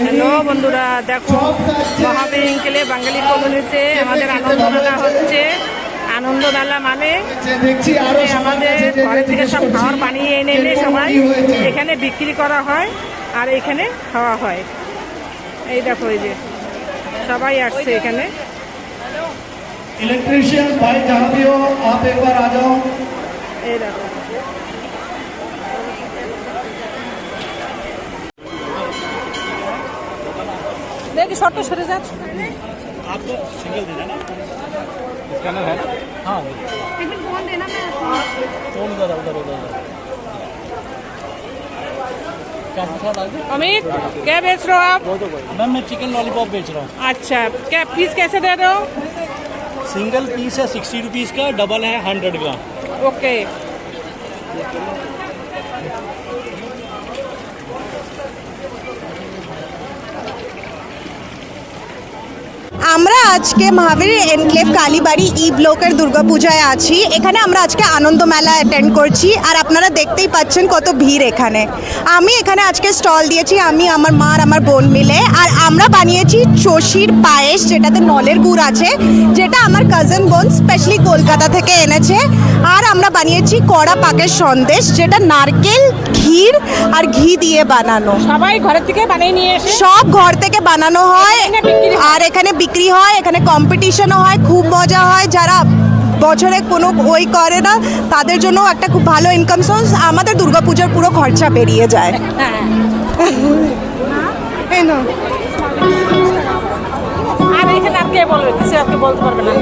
Hello বন্ধুরা, দেখো মহাবীর এঙ্কেলে বাঙালি কলোনিতে আমাদের আনন্দ মেলা হচ্ছে। আনন্দ মেলা মানে আমাদের ঘরের থেকে সব খাবার বানিয়ে এনে এনে সবাই এখানে বিক্রি করা হয় আর এখানে খাওয়া হয়। এই দেখো, এই যে সবাই আসছে এখানে। इलेक्ट्रिशियन भाई जहाँ भी हो आप एक बार आ जाओ। এই দেখো, দেখি শর্ট সরে যাচ্ছে। आपको सिंगल देना ना, स्कैनर है ना? हाँ फोन देना, मैं फोन उधर उधर उधर अमित क्या बेच रहे हो आप? मैम मैं चिकन लॉलीपॉप बेच रहा हूँ। अच्छा, क्या पीस कैसे दे रहे हो? सिंगल पीस है 60 रुपीज़ का, डबल है 100 ग्राम। ओके। আমরা আজকে মহাবীর এনক্লেভ কালীবাড়ি ই ব্লকের দুর্গাপূজায় আছি। এখানে আমরা আজকে আনন্দ মেলা অ্যাটেন্ড করছি আর আপনারা দেখতেই পাচ্ছেন কত ভিড় এখানে। আমি এখানে আজকে স্টল দিয়েছি, আমি আমার মা আর আমার বোন মিলে। আর আমরা বানিয়েছি চষির পায়েস, যেটাতে নলের গুড় আছে, যেটা আমার কাজিন বোন স্পেশালি কলকাতা থেকে এনেছে। আর আমরা বানিয়েছি কড়া পাকের সন্দেশ, যেটা নারকেল, ক্ষীর আর ঘি দিয়ে বানানো। সবাই ঘরের থেকে বানিয়ে নিয়ে এসে সব ঘর থেকে বানানো হয় আর এখানে বিক্রি হয়, এখানে কম্পিটিশনও হয়, খুব মজা হয়। যারা বছরে কোনো ওই করে না তাদের জন্য একটা খুব ভালো ইনকাম সোর্স। আমাদের দুর্গাপূজার পুরো খরচা বেরিয়ে যায়। আর এখানে আর কে বলবে, কিছু আর কে বলতে পারবে না।